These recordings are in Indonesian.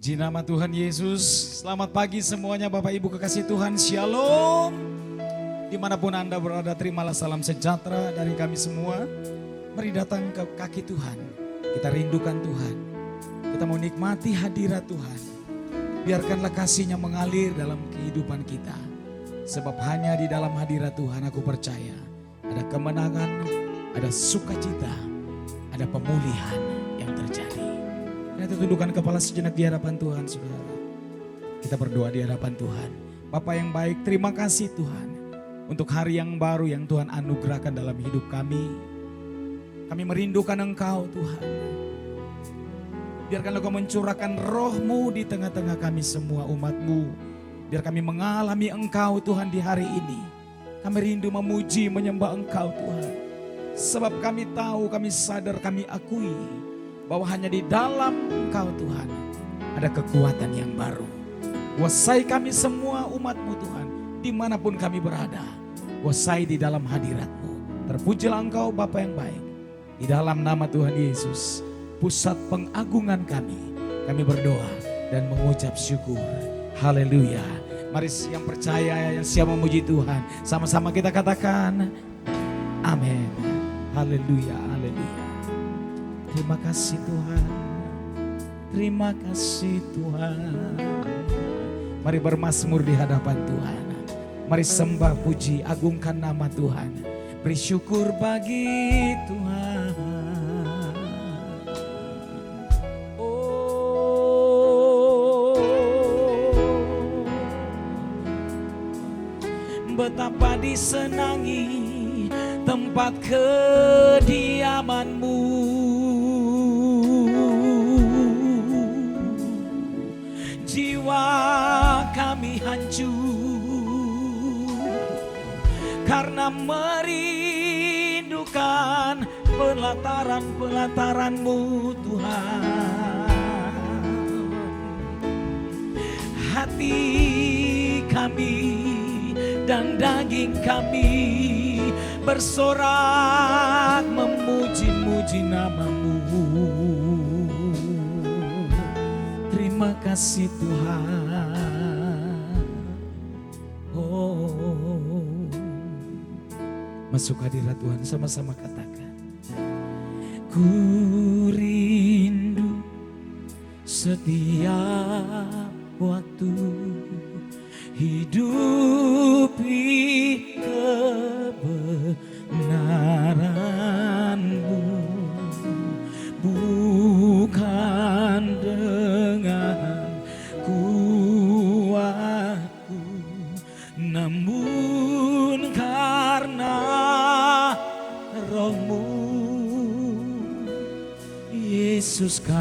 Puji nama Tuhan Yesus. Selamat pagi semuanya Bapak Ibu kekasih Tuhan. Shalom. Dimanapun Anda berada, terimalah salam sejahtera dari kami semua. Mari datang ke kaki Tuhan. Kita rindukan Tuhan. Kita mau nikmati hadirat Tuhan. Biarkanlah kasih-Nya mengalir dalam kehidupan kita. Sebab hanya di dalam hadirat Tuhan aku percaya ada kemenangan, ada sukacita, ada pemulihan yang terjadi. Kita tundukkan kepala sejenak di hadapan Tuhan, saudara. Kita berdoa di hadapan Tuhan. Bapa yang baik, terima kasih Tuhan untuk hari yang baru yang Tuhan anugerahkan dalam hidup kami. Kami merindukan Engkau Tuhan. Biarkanlah Engkau mencurahkan roh-Mu di tengah-tengah kami semua umat-Mu. Biar kami mengalami Engkau Tuhan di hari ini. Kami rindu memuji, menyembah Engkau Tuhan. Sebab kami tahu, kami sadar, kami akui bahwa hanya di dalam Engkau Tuhan ada kekuatan yang baru. Kuasai kami semua umat-Mu Tuhan, dimanapun kami berada. Kuasai di dalam hadirat-Mu. Terpujilah Engkau Bapa yang baik. Di dalam nama Tuhan Yesus, pusat pengagungan kami berdoa dan mengucap syukur. Haleluya. Mari yang percaya, yang siap memuji Tuhan, sama-sama kita katakan amin. Haleluya, haleluya. Terima kasih Tuhan. Terima kasih Tuhan. Mari bermazmur di hadapan Tuhan. Mari sembah, puji, agungkan nama Tuhan. Beri syukur bagi Tuhan. Betapa disenangi tempat kediaman-Mu. Jiwa kami hancur karena merindukan pelataran-pelataran-Mu Tuhan. Hati kami dan daging kami bersorak memuji-muji nama-Mu. Terima kasih Tuhan. Oh, masuk hadirat Tuhan, sama-sama katakan. Ku rindu setiap waktu hidupi kebenaran-Mu, bukan dengan kuatku, namun karena Roh-Mu. Yesus, Kau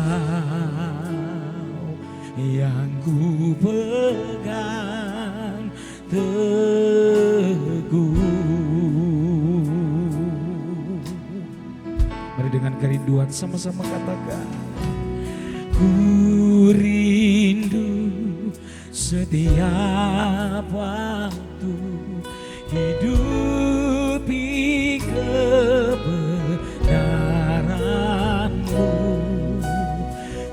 yang ku pegang teguh. Mari dengan kerinduan sama-sama katakan. Ku rindu setiap waktu hidupi kebenaran-Mu,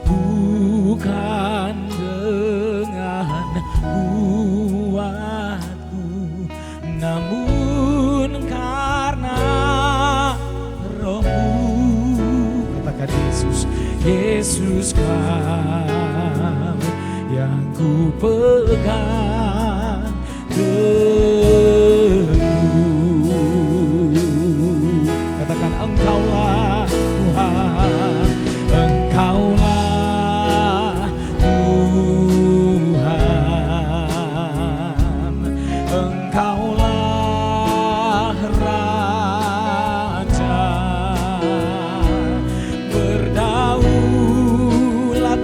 bukan dengan kuatku, namun karena Roh-Mu. Katakan Yesus, Yesus, Kau yang ku pegang teguh. Katakan Engkaulah Tuhan, Engkaulah Tuhan, Engkaulah Raja, berdaulat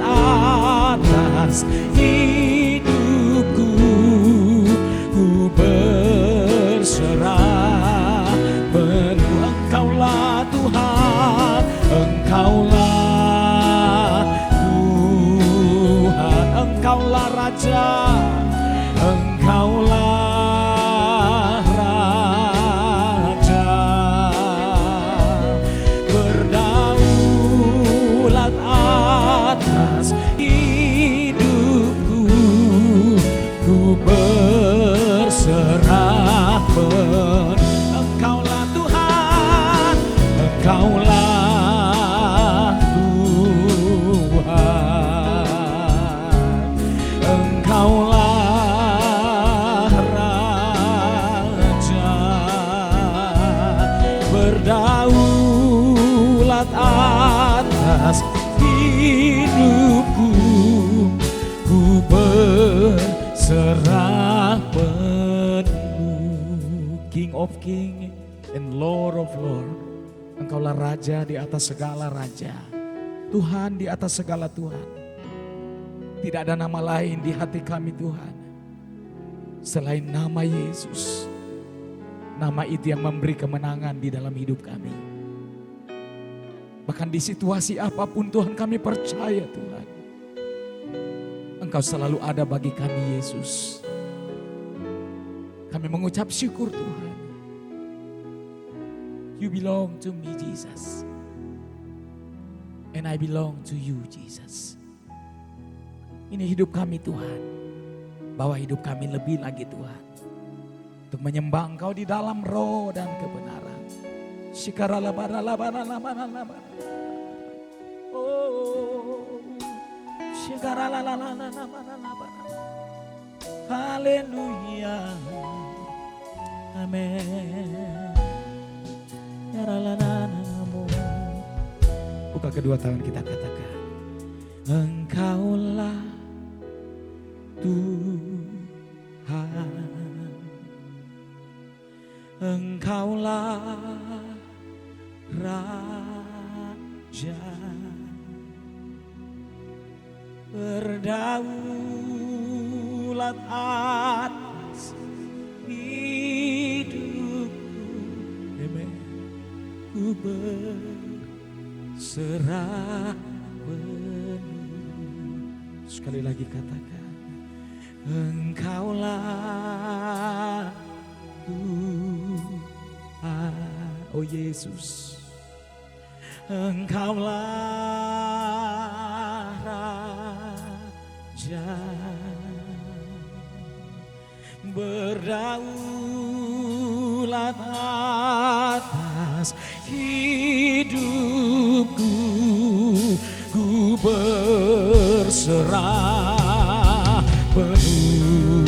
penuh, King of King and Lord of Lord. Engkaulah Raja di atas segala Raja, Tuhan di atas segala Tuhan. Tidak ada nama lain di hati kami Tuhan selain nama Yesus. Nama itu yang memberi kemenangan di dalam hidup kami. Bahkan di situasi apapun Tuhan, kami percaya Tuhan, Engkau selalu ada bagi kami Yesus. Kami mengucap syukur Tuhan. You belong to me Jesus. And I belong to you Jesus. Ini hidup kami Tuhan. Bawa hidup kami lebih lagi Tuhan, untuk menyembah Engkau di dalam roh dan kebenaran. Oh, haleluya, amin. Buka kedua tangan kita, katakan, Engkaulah Tuhan, Engkaulah Raja, berdaulat atas hidupku. Amen. Ku berserah penuh. Sekali lagi katakan, Engkaulah Tuhan. Oh Yesus, Engkaulah Raja, berdaulat atas hidupku. Ku berserah penuh.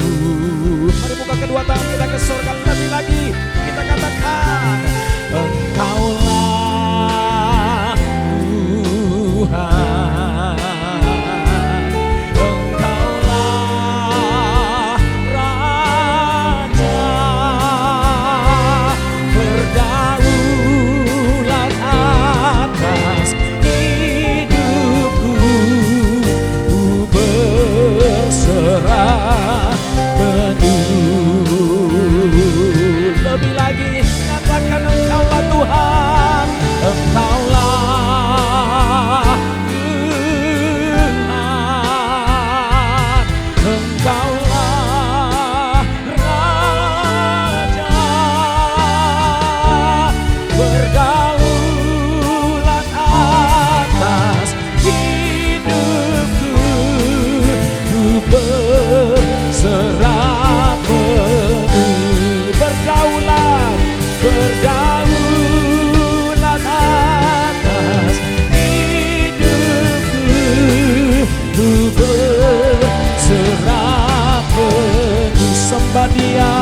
Mari buka kedua tangan kita ke surga lebih lagi. Kita katakan, Engkaulah Tuhan, Engkaulah Raja, berdaulat atas hidupku. Ku berserah penuh. Lebih lagi katakan, Engkaulah Tuhan, Engkaulah Tuhan, Engkaulah Raja, berdaulat atas hidupku. Ku berserah penuh. Berdaulat, berdaulat atas hidupku. Ku berserah penuh. Sembah Dia.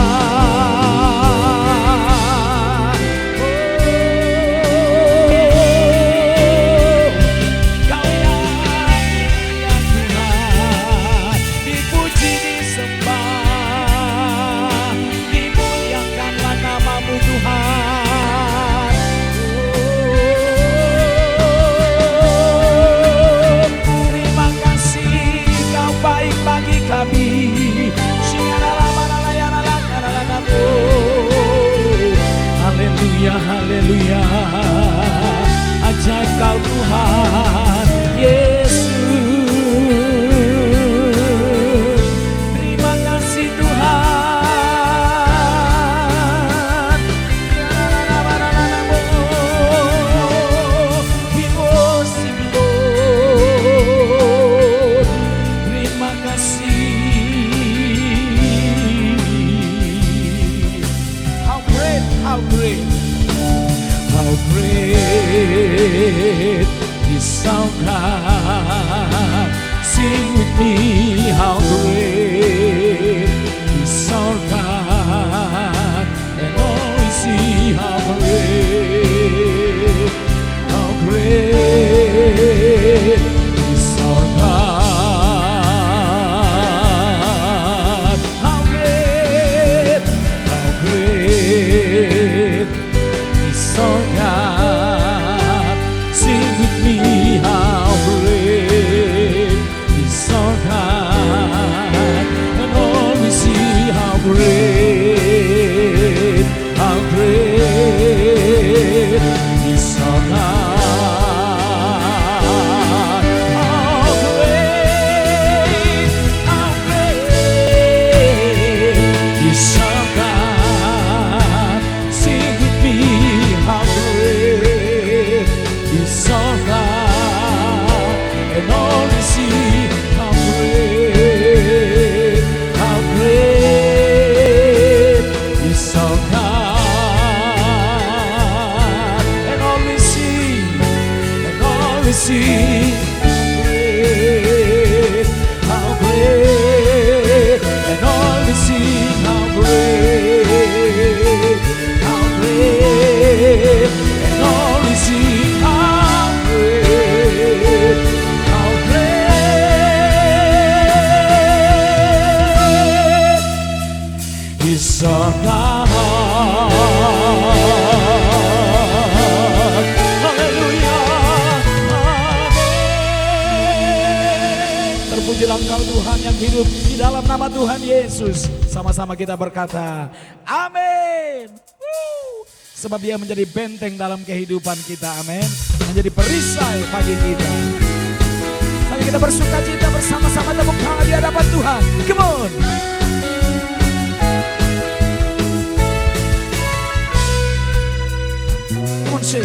Kau yang Tuhan, dipuji, disembah, dimuliakanlah nama-Mu Tuhan. Terima kasih, Kau baik bagi kami. Haleluya, haleluya, ajaib Kau Tuhan Yesus. Terima kasih Tuhan. We worship you, Lord. Terima kasih. How great, how great, how great is our God. Sing with me, how great is our God. And all we see, how great is our God. How great great, how great is our God. How great is our God. Sing with me, how great is our God. And all we see, how great is our God. And all we see, how great, and all we see, how great, and all we see, how great is our God. Terpujilah Engkau Tuhan yang hidup di dalam nama Tuhan Yesus. Sama-sama kita berkata, amin. Sebab Dia menjadi benteng dalam kehidupan kita, amin. Menjadi perisai bagi kita. Mari kita bersuka cita bersama-sama, tepuk tangan di hadapan Tuhan. Come on. Come on, sing.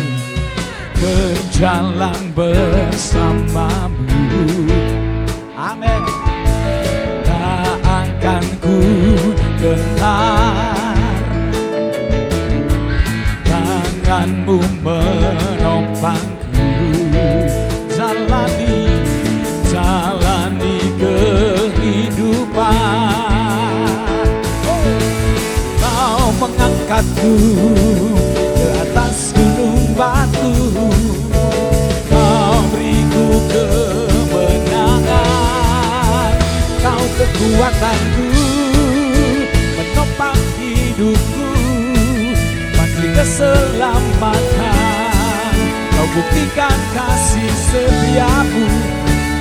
Berjalan bersamamu, amin. Tak akan ku gentar, tanganmu menopangku, jalani kehidupan. Kau mengangkatku ke atas gunung batu, Kau beriku kemenangan. Kau kekuatanku, menopang hidupku, pasti keselamatan. Kau buktikan kasih setiamu,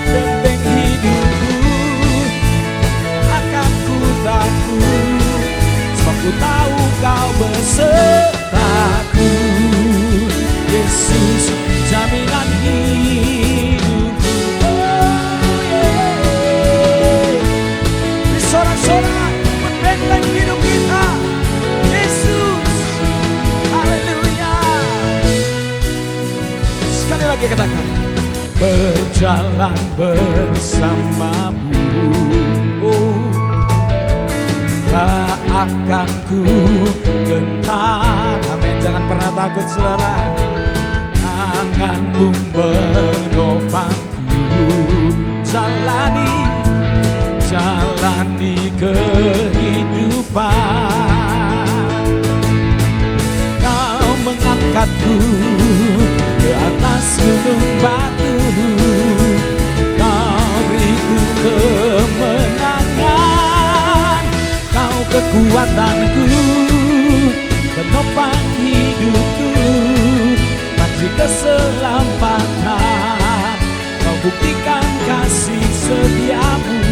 benteng hidupku. Akan ku takut, sebab ku tahu Kau besertaku. Yesus, jaminan hidupku. Sorak-sorak benteng hidup kita, Yesus. Haleluya. Sekali lagi katakan, berjalan bersamamu, tak akan ku gentar. Amin. Jangan pernah takut, saudara. Tanganmu menopangku, jalani kehidupan. Kau mengangkatku ke atas gunung batu, Kau beriku kemenangan. Kau kekuatanku, menopang hidupku, panci keselamatan. Kau buktikan kasih setiamu,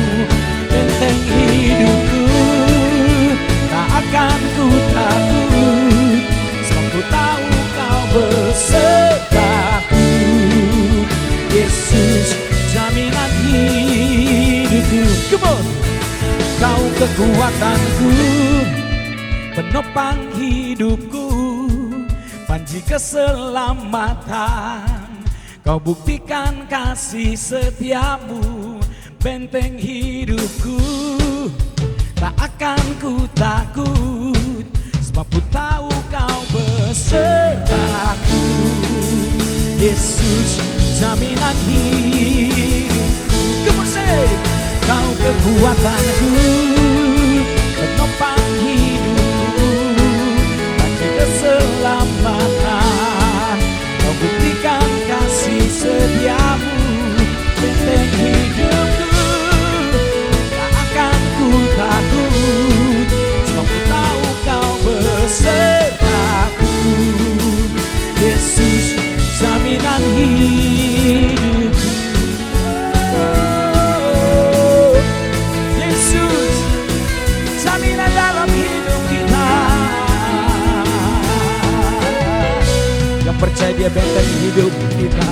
benteng hidupku. Tak akan ku takut, sebab ku tahu Kau besertaku. Yesus, jaminan hidupku. Come on. Kau kekuatanku, penopang hidupku, panji keselamatan. Kau buktikan kasih setiamu, benteng hidupku. Tak akan ku takut, sebab ku tahu Kau besertaku. Yesus, jaminan hidupku. Come on, say. Kau kekuatanku, penopang hidupku, panci keselamatan. Kau buktikan kasih setiamu, benteng hidupku. Tak akan ku takut, sebab ku tahu Kau besertaku. Yesus, jaminan hidupku. percaya dia benteng hidup kita.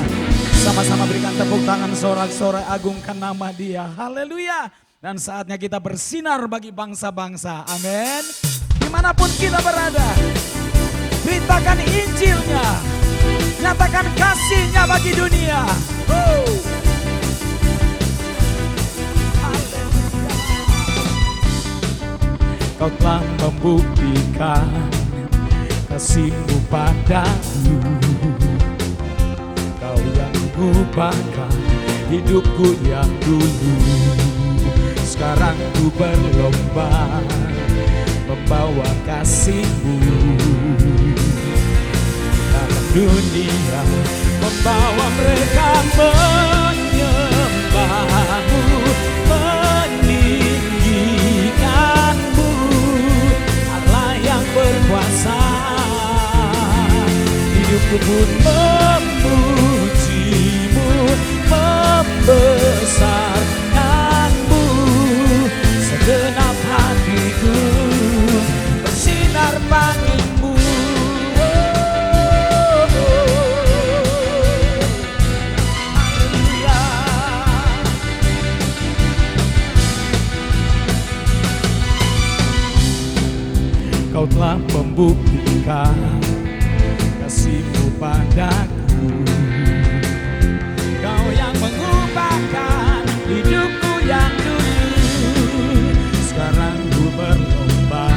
Sama-sama berikan tepuk tangan, sorak-sorai, agungkan nama dia. Haleluya. Dan saatnya kita bersinar bagi bangsa-bangsa. Amin. Dimanapun kita berada, beritakan Injilnya, nyatakan kasihnya bagi dunia. Kau telah membuktikan kasih-Mu padaku. Kau yang mengubahkan hidupku yang dulu. Sekarang ku berlomba membawa kasih-Mu dalam dunia, membawa mereka menyembah-Mu, meninggikan-Mu, Allah yang berkuasa. Hidupku pun memuji-Mu, membesarkan-Mu. Segenap hatiku bersinar bagi-Mu. Kau telah membuktikan kasih-Mu padaku. Kau yang mengubahkan hidupku yang dulu. Sekarang ku berlomba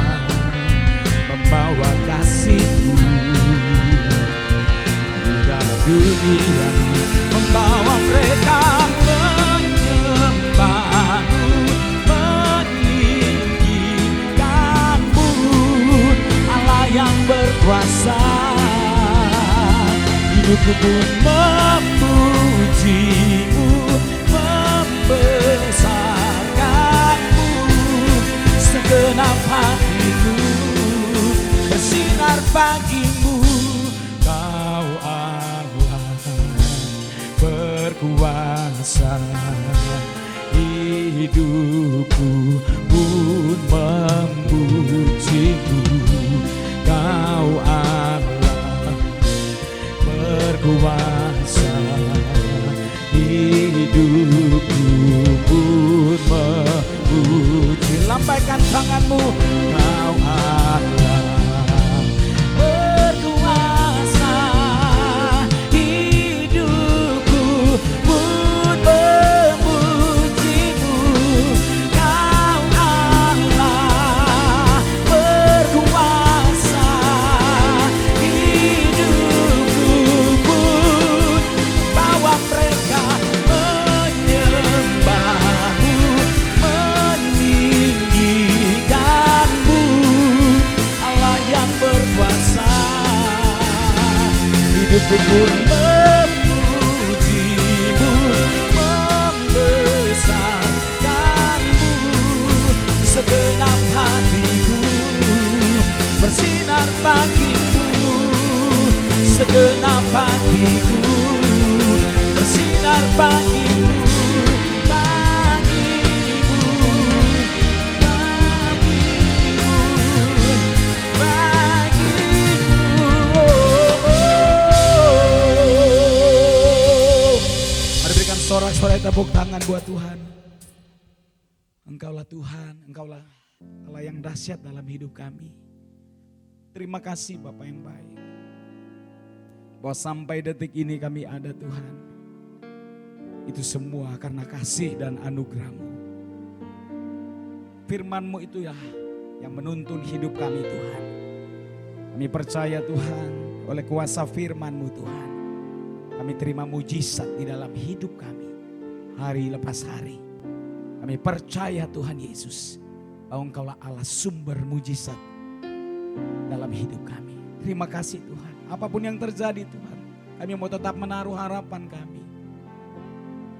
membawa kasih-Mu di dalam dunia, membawa mereka menyembah-Mu, meninggikan-Mu, Allah yang berkuasa. Hidupku pun memuji-Mu, membesarkan-Mu. Segenap hatiku bersinar bagi-Mu. Kau Allah berkuasa, hidupku pun memuji-Mu. Kau Allah berkuasa, hidupku pun memuji. Lambaikan tanganmu. Kau Allah berkuasa, hidupku pun memuji-Mu. Kau Allah berkuasa, hidupku pun bawa mereka menyembah-Mu, meninggikan-Mu, Allah yang berkuasa. Hidupku pun memuji-Mu, membesarkan-Mu. Segenap hatiku bersinar bagi-Mu. Segenap hatiku bersinar bagi-Mu. Bagi-Mu, bagi-Mu, bagi-Mu. Mari berikan sorak-sorai tepuk tangan buat Tuhan. Engkaulah Tuhan, Engkaulah Allah yang dahsyat dalam hidup kami. Terima kasih Bapa yang baik, bahwa sampai detik ini kami ada Tuhan. Itu semua karena kasih dan anugerah-Mu. Firman-Mu itu ya yang menuntun hidup kami Tuhan. Kami percaya Tuhan, oleh kuasa firman-Mu Tuhan, kami terima mujizat di dalam hidup kami hari lepas hari. Kami percaya Tuhan Yesus, bahwa Engkaulah Allah sumber mujizat dalam hidup kami. Terima kasih Tuhan. Apapun yang terjadi Tuhan, kami mau tetap menaruh harapan kami.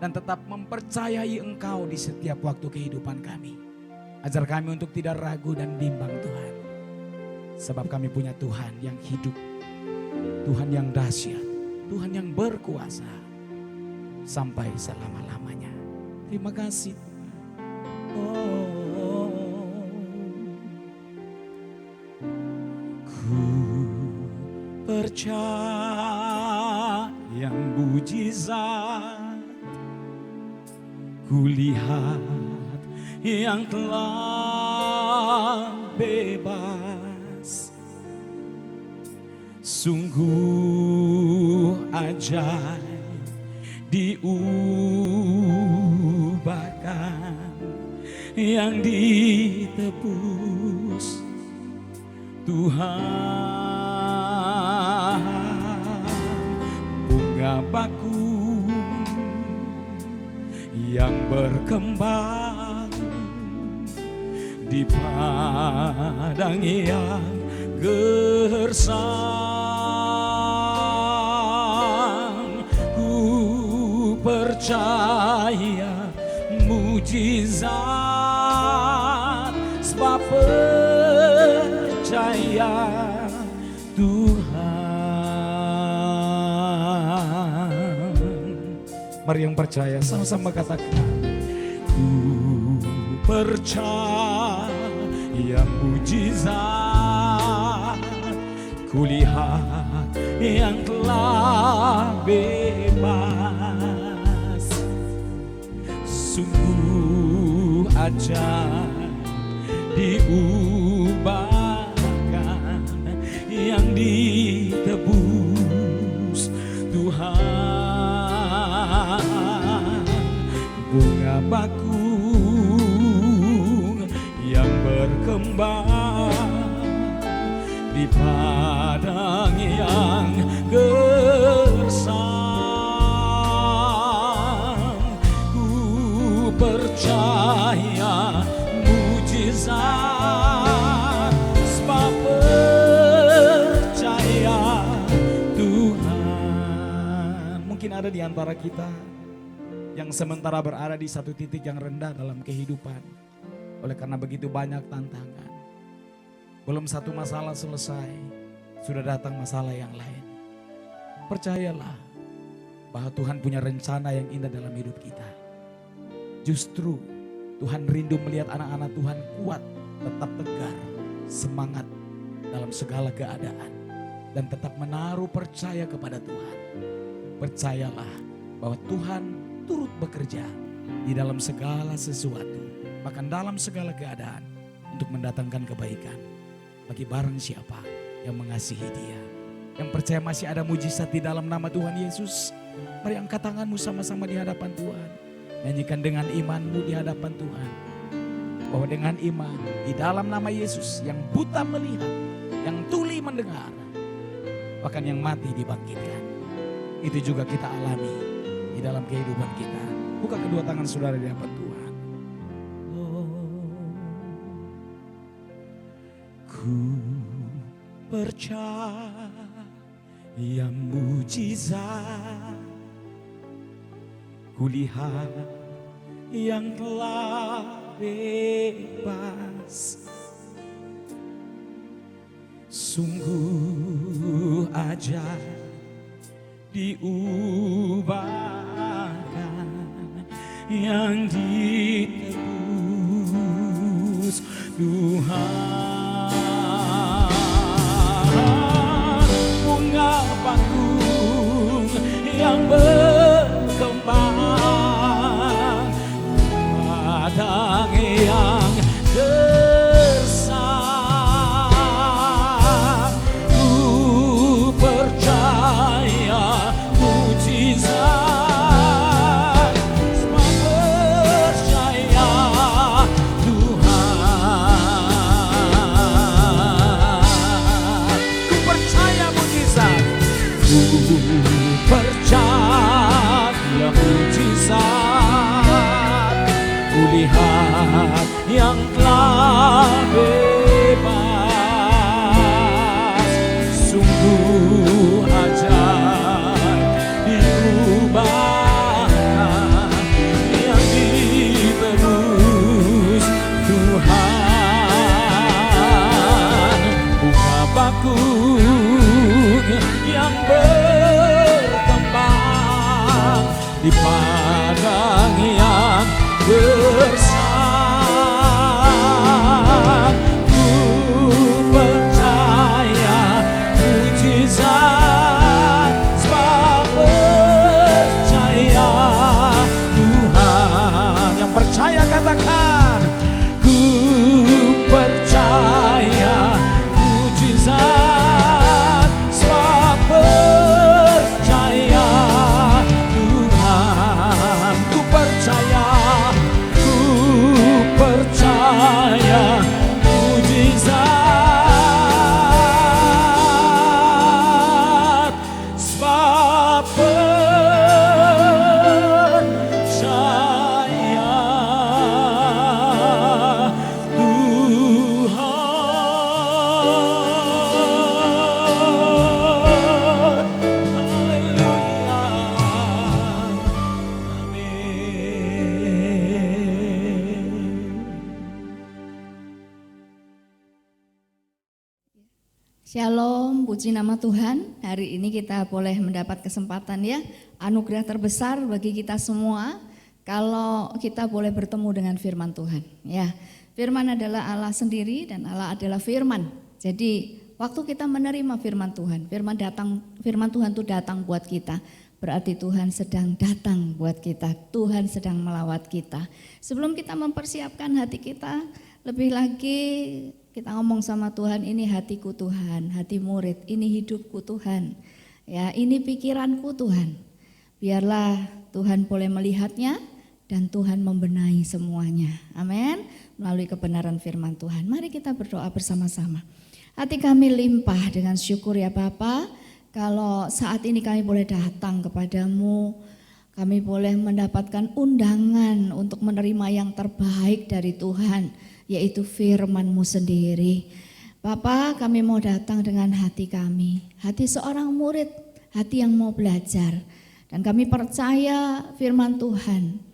Dan tetap mempercayai Engkau di setiap waktu kehidupan kami. Ajar kami untuk tidak ragu dan bimbang Tuhan. Sebab kami punya Tuhan yang hidup. Tuhan yang dahsyat. Tuhan yang berkuasa. Sampai selama-lamanya. Terima kasih Tuhan. Ku percaya yang mujizat, kulihat yang telah bebas. Sungguh ajaib diubahkan, yang ditebus Tuhan. Bunga bakung yang berkembang di padang yang gersang, ku percaya mujizat, sebab percaya Tuhan. Mari yang percaya sama-sama katakan, ku percaya mujizat, kulihat yang telah bebas. Sungguh ajaib diubahkan, yang ditebus Tuhan. Bunga bakung yang berkembang di padang yang gersang, ku percaya mujizat, sebab percaya Tuhan. Mungkin ada di antara kita yang sementara berada di satu titik yang rendah dalam kehidupan, oleh karena begitu banyak tantangan. Belum satu masalah selesai, sudah datang masalah yang lain. Percayalah bahwa Tuhan punya rencana yang indah dalam hidup kita. Justru Tuhan rindu melihat anak-anak Tuhan kuat, tetap tegar, semangat dalam segala keadaan, dan tetap menaruh percaya kepada Tuhan. Percayalah bahwa Tuhan turut bekerja di dalam segala sesuatu, bahkan dalam segala keadaan, untuk mendatangkan kebaikan bagi barang siapa yang mengasihi Dia, yang percaya masih ada mujizat di dalam nama Tuhan Yesus. Mari angkat tanganmu sama-sama di hadapan Tuhan. Nyanyikan dengan imanmu di hadapan Tuhan, bahwa dengan iman di dalam nama Yesus, yang buta melihat, yang tuli mendengar, bahkan yang mati dibangkitkan. Itu juga kita alami di dalam kehidupan kita. Buka kedua tangan saudara di hadapan Tuhan. Ku percaya mujizat, kulihat yang telah bebas. Sungguh ajaib diubahkan, yang ditebus Tuhan. Bunga bakung yang berkembang, padang yang gersang, ku percaya mujizat, sebab percaya Tuhan. Ku percaya mujizat, ku percaya mujizat, kulihat yang telah bebas. Sungguh ajaib diubahkan, yang ditebus Tuhan. Bunga bakung yang berkembang di padang yang gersang, ku percaya mujizat, sebab Shalom, puji nama Tuhan. Hari ini kita boleh mendapat kesempatan ya, anugerah terbesar bagi kita semua kalau kita boleh bertemu dengan firman Tuhan. Ya, firman adalah Allah sendiri dan Allah adalah firman. Jadi waktu kita menerima firman Tuhan, firman Tuhan itu datang buat kita. Berarti Tuhan sedang datang buat kita, Tuhan sedang melawat kita. Sebelum kita mempersiapkan hati kita, lebih lagi kita ngomong sama Tuhan, ini hatiku Tuhan, hati murid, ini hidupku Tuhan. Ya, ini pikiranku Tuhan. Biarlah Tuhan boleh melihatnya dan Tuhan membenahi semuanya. Amin. Melalui kebenaran firman Tuhan. Mari kita berdoa bersama-sama. Hati kami limpah dengan syukur ya Bapa. Kalau saat ini kami boleh datang kepadamu, kami boleh mendapatkan undangan untuk menerima yang terbaik dari Tuhan, yaitu firman-Mu sendiri. Bapa, kami mau datang dengan hati kami, hati seorang murid, hati yang mau belajar. Dan kami percaya firman Tuhan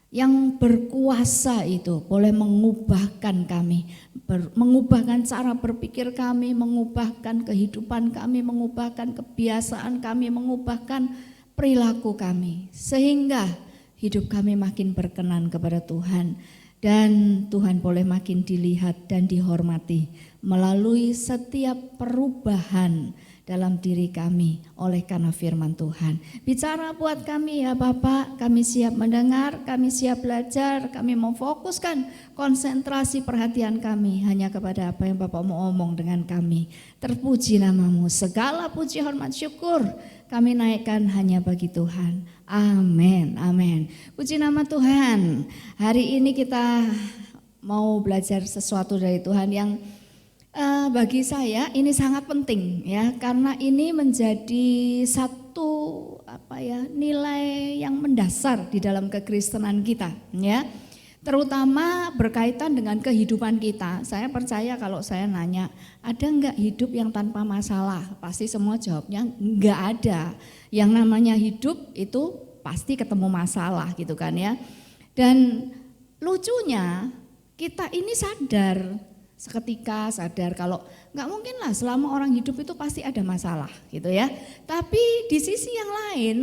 yang berkuasa itu boleh mengubahkan kami, mengubahkan cara berpikir kami, mengubahkan kehidupan kami, mengubahkan kebiasaan kami, mengubahkan perilaku kami. Sehingga hidup kami makin berkenan kepada Tuhan. Dan Tuhan boleh makin dilihat dan dihormati melalui setiap perubahan dalam diri kami oleh karena firman Tuhan. Bicara buat kami ya Bapak, kami siap mendengar, kami siap belajar, kami mau fokuskan konsentrasi perhatian kami hanya kepada apa yang Bapak mau omong dengan kami. Terpuji namamu, segala puji hormat syukur kami naikkan hanya bagi Tuhan. Amin, amin. Puji nama Tuhan. Hari ini kita mau belajar sesuatu dari Tuhan yang bagi saya ini sangat penting ya, karena ini menjadi satu nilai yang mendasar di dalam kekristenan kita ya. Terutama berkaitan dengan kehidupan kita. Saya percaya kalau saya nanya, ada enggak hidup yang tanpa masalah? Pasti semua jawabnya enggak ada. Yang namanya hidup itu pasti ketemu masalah gitu kan ya. Dan lucunya kita ini seketika sadar kalau enggak mungkin lah selama orang hidup itu pasti ada masalah gitu ya. Tapi di sisi yang lain,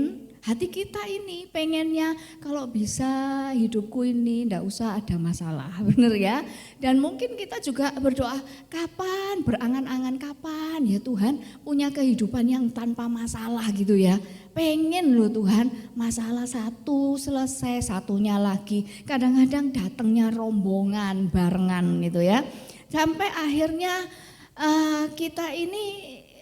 hati kita ini pengennya kalau bisa hidupku ini ndak usah ada masalah, bener ya. Dan mungkin kita juga berdoa, kapan berangan-angan kapan ya Tuhan punya kehidupan yang tanpa masalah gitu ya. Pengen loh Tuhan, masalah satu selesai, satunya lagi. Kadang-kadang datangnya rombongan barengan gitu ya. Sampai akhirnya kita ini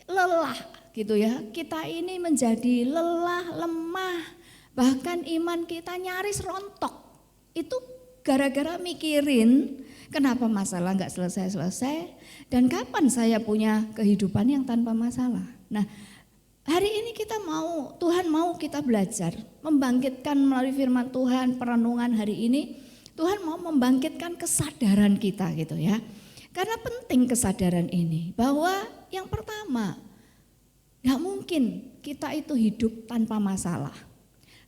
lelah gitu ya, kita ini menjadi lelah, lemah, bahkan iman kita nyaris rontok. Itu gara-gara mikirin kenapa masalah nggak selesai-selesai dan kapan saya punya kehidupan yang tanpa masalah. Nah, hari ini Tuhan mau kita belajar, membangkitkan melalui firman Tuhan, perenungan hari ini, Tuhan mau membangkitkan kesadaran kita gitu ya. Karena penting kesadaran ini, bahwa yang pertama, gak mungkin kita itu hidup tanpa masalah.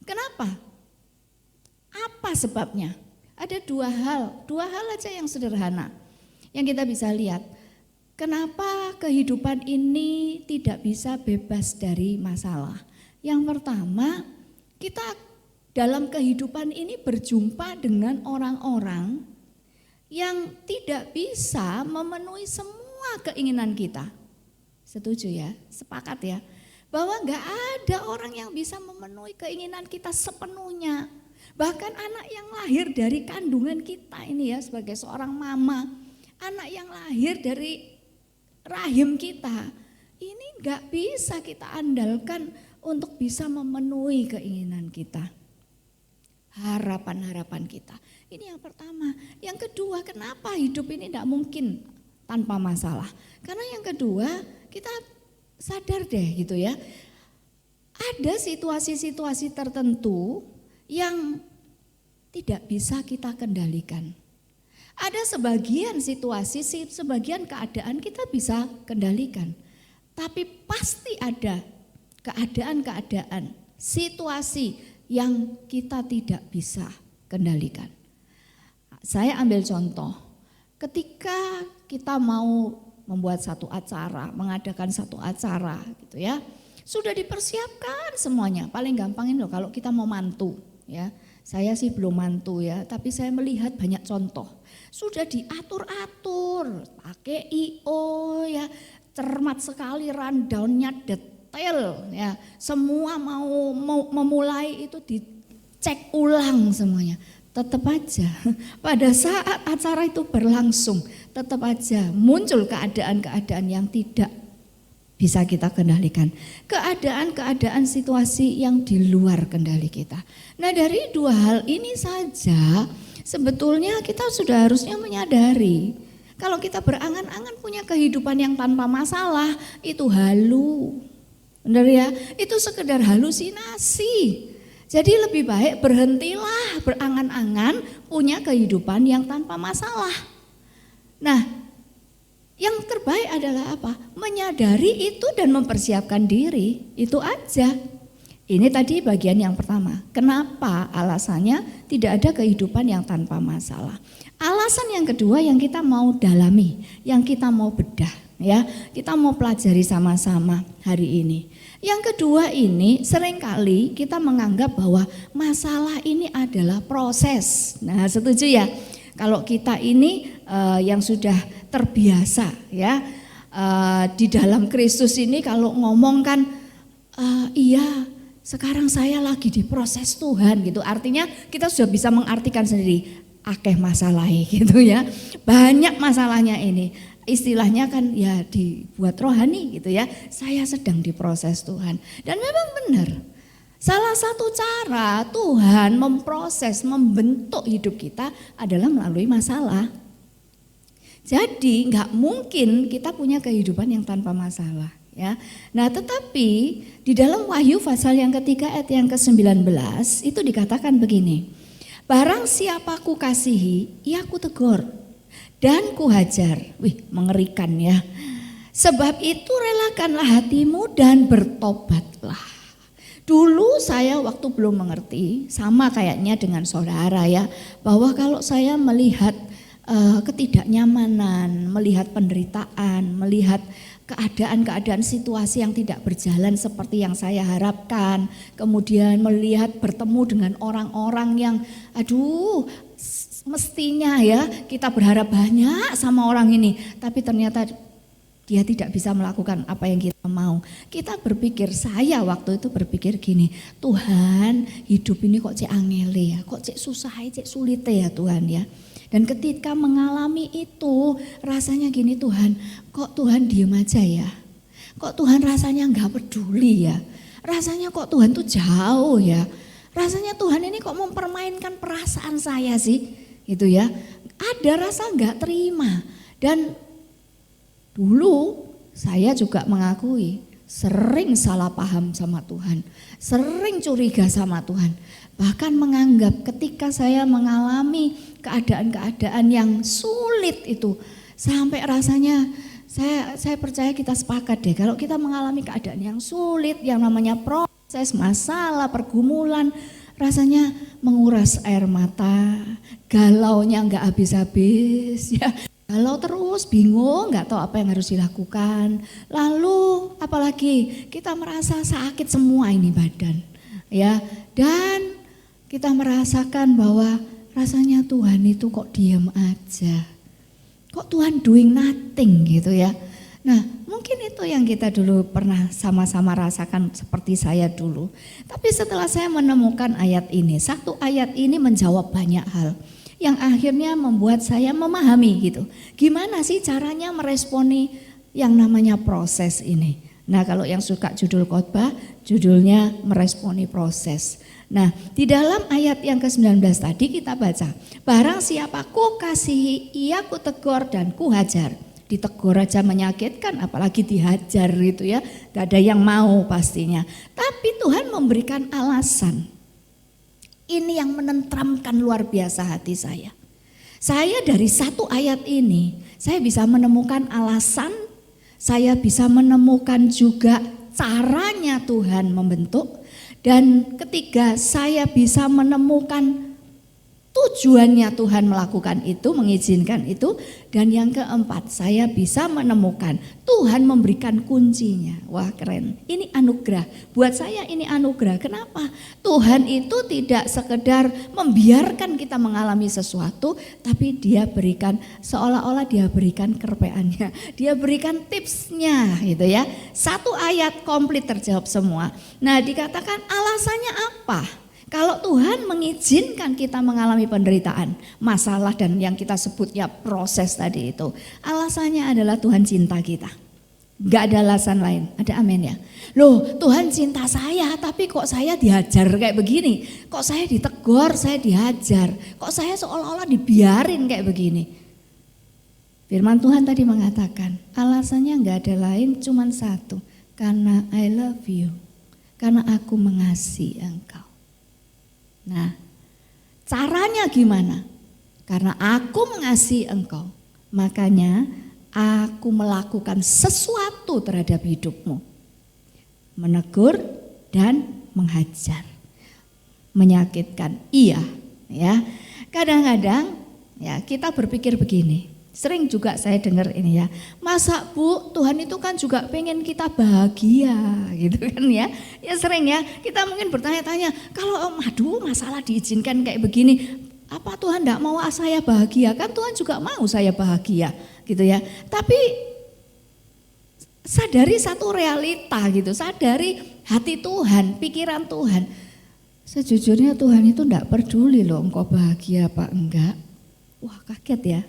Kenapa? Apa sebabnya? Ada dua hal aja yang sederhana yang kita bisa lihat. Kenapa kehidupan ini tidak bisa bebas dari masalah? Yang pertama, kita dalam kehidupan ini berjumpa dengan orang-orang yang tidak bisa memenuhi semua keinginan kita. Setuju ya, sepakat ya, bahwa gak ada orang yang bisa memenuhi keinginan kita sepenuhnya. Bahkan anak yang lahir dari kandungan kita ini ya, sebagai seorang mama, anak yang lahir dari rahim kita, ini gak bisa kita andalkan untuk bisa memenuhi keinginan kita, harapan-harapan kita. Ini yang pertama. Yang kedua, kenapa hidup ini gak mungkin tanpa masalah? Karena yang kedua, kita sadar deh gitu ya, ada situasi-situasi tertentu yang tidak bisa kita kendalikan. Ada sebagian situasi, sebagian keadaan kita bisa kendalikan. Tapi pasti ada keadaan-keadaan, situasi yang kita tidak bisa kendalikan. Saya ambil contoh, ketika kita mau membuat satu acara, mengadakan satu acara gitu ya. Sudah dipersiapkan semuanya. Paling gampang ini loh kalau kita mau mantu ya. Saya sih belum mantu ya, tapi saya melihat banyak contoh. Sudah diatur-atur, pakai IO ya, cermat sekali, rundown-nya detail ya. Semua mau memulai itu dicek ulang semuanya. Tetap aja pada saat acara itu berlangsung, tetap aja muncul keadaan-keadaan yang tidak bisa kita kendalikan. Keadaan-keadaan situasi yang di luar kendali kita. Nah dari dua hal ini saja sebetulnya kita sudah harusnya menyadari. Kalau kita berangan-angan punya kehidupan yang tanpa masalah, itu halu. Benar ya? Itu sekedar halusinasi. Jadi lebih baik berhentilah berangan-angan punya kehidupan yang tanpa masalah. Nah, yang terbaik adalah apa? Menyadari itu dan mempersiapkan diri, itu aja. Ini tadi bagian yang pertama. Kenapa alasannya tidak ada kehidupan yang tanpa masalah? Alasan yang kedua yang kita mau dalami, yang kita mau bedah ya, kita mau pelajari sama-sama hari ini. Yang kedua ini seringkali kita menganggap bahwa masalah ini adalah proses. Nah, setuju ya? Kalau kita ini yang sudah terbiasa ya di dalam Kristus ini kalau ngomong kan iya sekarang saya lagi diproses Tuhan gitu. Artinya kita sudah bisa mengartikan sendiri akeh masalahnya gitu ya. Banyak masalahnya ini. Istilahnya kan ya dibuat rohani gitu ya. Saya sedang diproses Tuhan. Dan memang benar. Salah satu cara Tuhan memproses, membentuk hidup kita adalah melalui masalah. Jadi nggak mungkin kita punya kehidupan yang tanpa masalah. Ya. Nah tetapi di dalam Wahyu pasal yang ketiga ayat yang ke-19 itu dikatakan begini. Barang siapa ku kasihi, ia ku tegur dan ku hajar. Wih mengerikan ya. Sebab itu relakanlah hatimu dan bertobatlah. Dulu saya waktu belum mengerti, sama kayaknya dengan saudara ya, bahwa kalau saya melihat ketidaknyamanan, melihat penderitaan, melihat keadaan-keadaan situasi yang tidak berjalan seperti yang saya harapkan, kemudian melihat bertemu dengan orang-orang yang aduh mestinya ya kita berharap banyak sama orang ini, tapi ternyata dia tidak bisa melakukan apa yang kita mau. Kita berpikir, saya waktu itu berpikir gini, Tuhan hidup ini kok cek angele ya, kok cek susah, cek sulit ya Tuhan ya. Dan ketika mengalami itu rasanya gini, Tuhan kok Tuhan diem aja ya, kok Tuhan rasanya gak peduli ya, rasanya kok Tuhan tuh jauh ya, rasanya Tuhan ini kok mempermainkan perasaan saya sih gitu ya. Ada rasa gak terima. Dan dulu saya juga mengakui sering salah paham sama Tuhan, sering curiga sama Tuhan. Bahkan menganggap ketika saya mengalami keadaan-keadaan yang sulit itu, sampai rasanya saya percaya kita sepakat deh, kalau kita mengalami keadaan yang sulit, yang namanya proses, masalah, pergumulan, rasanya menguras air mata, galaunya nggak habis-habis ya. Galau terus, bingung, nggak tahu apa yang harus dilakukan. Lalu apalagi kita merasa sakit semua ini badan, ya. Dan kita merasakan bahwa rasanya Tuhan itu kok diam aja, kok Tuhan doing nothing gitu ya. Nah mungkin itu yang kita dulu pernah sama-sama rasakan seperti saya dulu. Tapi setelah saya menemukan ayat ini, satu ayat ini menjawab banyak hal yang akhirnya membuat saya memahami gitu. Gimana sih caranya meresponi yang namanya proses ini. Nah kalau yang suka judul khotbah, judulnya meresponi proses. Nah di dalam ayat yang ke-19 tadi kita baca, barang siapa ku kasihi ia ku tegur dan ku hajar. Ditegur aja menyakitkan, apalagi dihajar gitu ya, gak ada yang mau pastinya. Tapi Tuhan memberikan alasan. Ini yang menentramkan luar biasa hati saya. Saya dari satu ayat ini, saya bisa menemukan alasan, saya bisa menemukan juga caranya Tuhan membentuk. Dan ketiga, saya bisa menemukan tujuannya Tuhan melakukan itu, mengizinkan itu. Dan yang keempat, saya bisa menemukan Tuhan memberikan kuncinya. Wah, keren. Ini anugerah. Buat saya ini anugerah. Kenapa? Tuhan itu tidak sekedar membiarkan kita mengalami sesuatu, tapi Dia berikan, seolah-olah Dia berikan kerpeannya. Dia berikan tipsnya gitu ya. Satu ayat komplit terjawab semua. Nah, dikatakan alasannya apa? Kalau Tuhan mengizinkan kita mengalami penderitaan, masalah dan yang kita sebutnya proses tadi itu, alasannya adalah Tuhan cinta kita. Gak ada alasan lain, ada amin ya. Loh, Tuhan cinta saya tapi kok saya dihajar kayak begini, kok saya ditegur, saya dihajar, kok saya seolah-olah dibiarin kayak begini. Firman Tuhan tadi mengatakan alasannya gak ada lain, cuma satu, karena I love you, karena aku mengasihi engkau. Nah, caranya gimana? Karena aku mengasihi engkau, makanya aku melakukan sesuatu terhadap hidupmu. Menegur dan menghajar. Menyakitkan, iya ya. Kadang-kadang ya kita berpikir begini. Sering juga saya dengar ini ya, masa Bu, Tuhan itu kan juga pengen kita bahagia gitu kan ya. Ya sering ya, kita mungkin bertanya-tanya, kalau aduh masalah diizinkan kayak begini, apa Tuhan enggak mau saya bahagia? Kan Tuhan juga mau saya bahagia gitu ya. Tapi sadari satu realita gitu, sadari hati Tuhan, pikiran Tuhan. Sejujurnya Tuhan itu enggak peduli loh engkau bahagia apa enggak. Wah, kaget ya.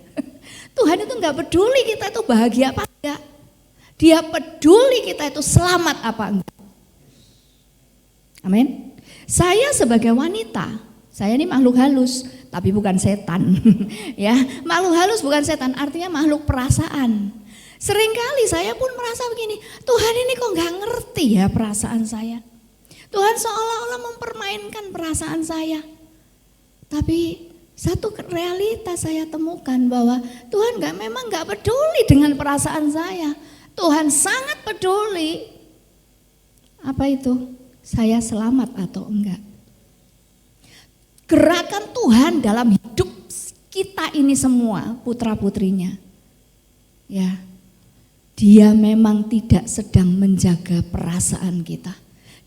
Tuhan itu enggak peduli kita itu bahagia apa enggak. Dia peduli kita itu selamat apa enggak. Amin. Saya sebagai wanita, saya ini makhluk halus, tapi bukan setan. Ya, makhluk halus bukan setan, artinya makhluk perasaan. Seringkali saya pun merasa begini, Tuhan ini kok enggak ngerti ya perasaan saya. Tuhan seolah-olah mempermainkan perasaan saya. Tapi satu realita saya temukan bahwa Tuhan memang gak peduli dengan perasaan saya. Tuhan sangat peduli. Apa itu? Saya selamat atau enggak. Gerakan Tuhan dalam hidup kita ini semua, putra putrinya. Ya, Dia memang tidak sedang menjaga perasaan kita.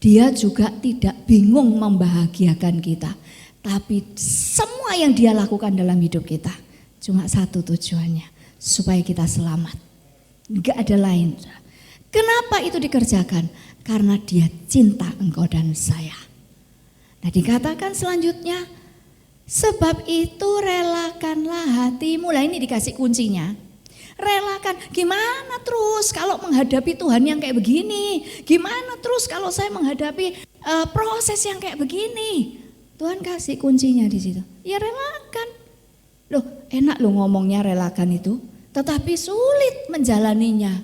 Dia juga tidak bingung membahagiakan kita. Tapi semua yang Dia lakukan dalam hidup kita cuma satu tujuannya, supaya kita selamat. Enggak ada lain. Kenapa itu dikerjakan? Karena Dia cinta engkau dan saya. Nah, dikatakan selanjutnya, sebab itu relakanlah hatimu. Lah ini dikasih kuncinya. Relakan, gimana terus kalau menghadapi Tuhan yang kayak begini? Gimana terus kalau saya menghadapi proses yang kayak begini? Tuhan kasih kuncinya di situ. Ya relakan. Loh, enak loh ngomongnya relakan itu, tetapi sulit menjalaninya.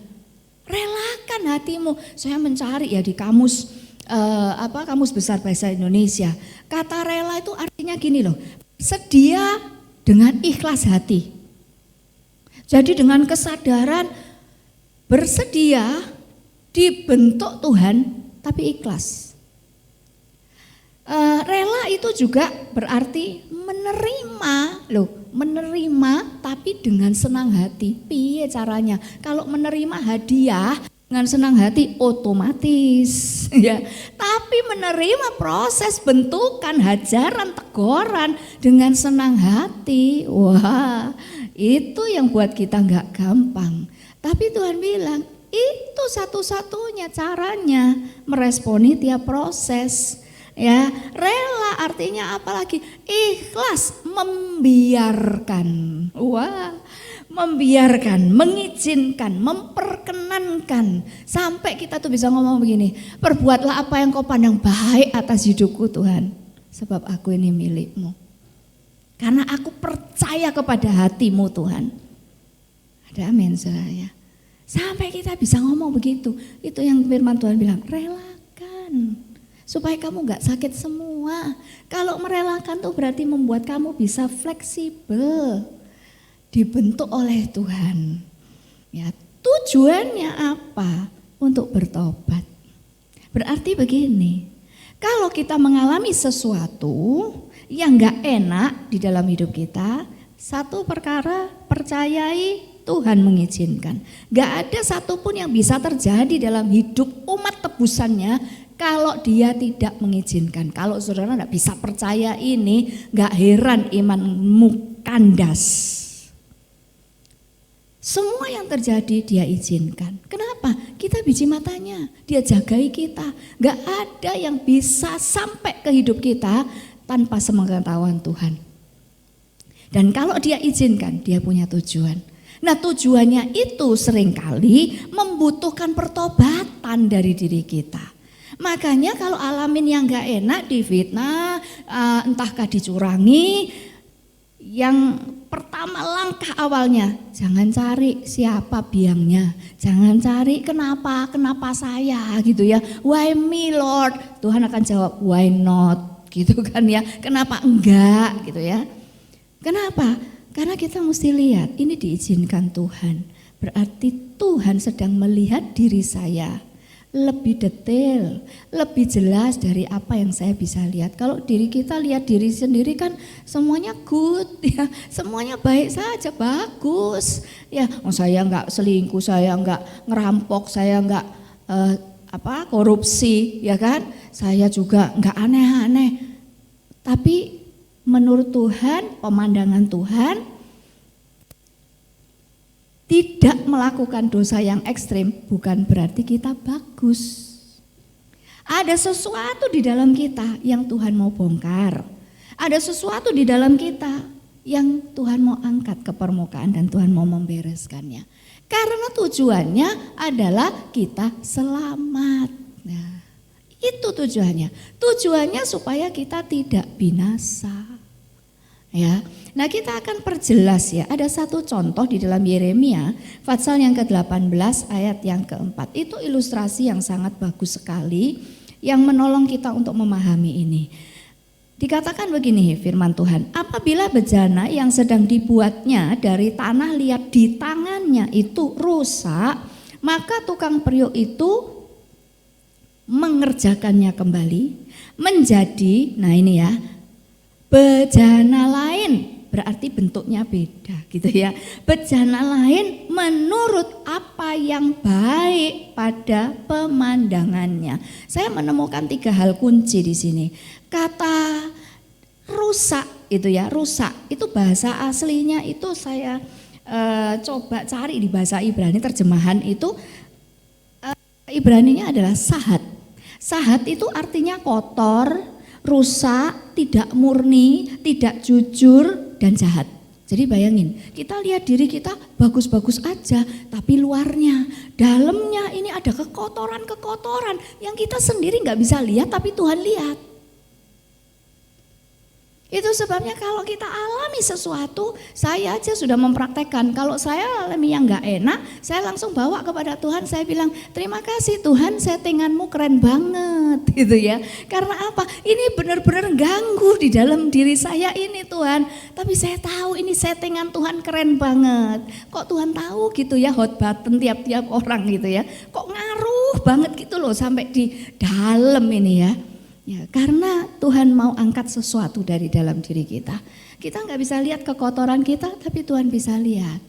Relakan hatimu. Saya mencari ya di kamus kamus besar bahasa Indonesia. Kata rela itu artinya gini loh. Sedia dengan ikhlas hati. Jadi dengan kesadaran bersedia dibentuk Tuhan tapi ikhlas. Rela itu juga berarti menerima loh, menerima tapi dengan senang hati. Piye caranya? Kalau menerima hadiah dengan senang hati otomatis ya. Tapi menerima proses bentukan, hajaran, teguran dengan senang hati, wah itu yang buat kita nggak gampang. Tapi Tuhan bilang itu satu-satunya caranya meresponi tiap proses. Ya, rela artinya apalagi? Ikhlas, membiarkan. Wah, membiarkan, mengizinkan, memperkenankan. Sampai kita tuh bisa ngomong begini, perbuatlah apa yang kau pandang baik atas hidupku Tuhan. Sebab aku ini milikmu. Karena aku percaya kepada hatimu Tuhan. Ada amin saudara ya. Sampai kita bisa ngomong begitu. Itu yang firman Tuhan bilang, relakan. Supaya kamu gak sakit semua. Kalau merelakan tuh berarti membuat kamu bisa fleksibel. Dibentuk oleh Tuhan. Ya, tujuannya apa? Untuk bertobat. Berarti begini, Kalau kita mengalami sesuatu yang gak enak di dalam hidup kita, satu perkara percayai Tuhan mengizinkan. Gak ada satupun yang bisa terjadi dalam hidup umat tebusannya kalau dia tidak mengizinkan. Kalau saudara gak bisa percaya ini, gak heran imanmu kandas. Semua yang terjadi dia izinkan. Kenapa? Kita biji matanya, dia jagai kita. Gak ada yang bisa sampai ke hidup kita tanpa sepengetahuan Tuhan. Dan kalau dia izinkan, dia punya tujuan. Nah, tujuannya itu seringkali membutuhkan pertobatan dari diri kita. Makanya kalau alamin yang gak enak, difitnah, entahkah dicurangi, yang pertama langkah awalnya, jangan cari siapa biangnya, jangan cari kenapa saya gitu ya, why me Lord, Tuhan akan jawab why not gitu kan ya, kenapa enggak gitu ya. Kenapa? Karena kita mesti lihat ini diizinkan Tuhan, berarti Tuhan sedang melihat diri saya lebih detail, lebih jelas dari apa yang saya bisa lihat. Kalau diri kita lihat diri sendiri kan semuanya good ya, semuanya baik saja, bagus. Ya, saya enggak selingkuh, saya enggak ngerampok, saya enggak korupsi, ya kan? Saya juga enggak aneh-aneh. Tapi menurut Tuhan, pemandangan Tuhan, tidak melakukan dosa yang ekstrim bukan berarti kita bagus. Ada sesuatu di dalam kita yang Tuhan mau bongkar. Ada sesuatu di dalam kita yang Tuhan mau angkat ke permukaan dan Tuhan mau membereskannya. Karena tujuannya adalah kita selamat. Nah, itu tujuannya. Tujuannya supaya kita tidak binasa. Ya, nah kita akan perjelas ya, ada satu contoh di dalam Yeremia pasal yang ke-18 ayat yang ke-4. Itu ilustrasi yang sangat bagus sekali yang menolong kita untuk memahami ini. Dikatakan begini firman Tuhan, apabila bejana yang sedang dibuatnya dari tanah liat di tangannya itu rusak, maka tukang periuk itu mengerjakannya kembali menjadi, nah ini ya, bejana lain, berarti bentuknya beda gitu ya. Bejana lain menurut apa yang baik pada pemandangannya. Saya menemukan 3 hal kunci di sini. Kata rusak itu ya, rusak itu bahasa aslinya itu saya coba cari di bahasa Ibrani, terjemahan itu Ibraninya adalah sahat. Sahat itu artinya kotor, rusak, tidak murni, tidak jujur, dan jahat. Jadi bayangin, kita lihat diri kita bagus-bagus aja, tapi luarnya, dalamnya ini ada kekotoran-kekotoran yang kita sendiri nggak bisa lihat, tapi Tuhan lihat. Itu sebabnya kalau kita alami sesuatu, saya aja sudah mempraktekkan. Kalau saya alami yang gak enak, saya langsung bawa kepada Tuhan. Saya bilang, terima kasih Tuhan, settinganmu keren banget gitu ya. Karena apa? Ini benar-benar ganggu di dalam diri saya ini Tuhan. Tapi saya tahu ini settingan Tuhan keren banget. Kok Tuhan tahu gitu ya, hot button tiap-tiap orang gitu ya. Kok ngaruh banget gitu loh sampai di dalam ini ya. Ya, karena Tuhan mau angkat sesuatu dari dalam diri kita. Kita nggak bisa lihat kekotoran kita, tapi Tuhan bisa lihat.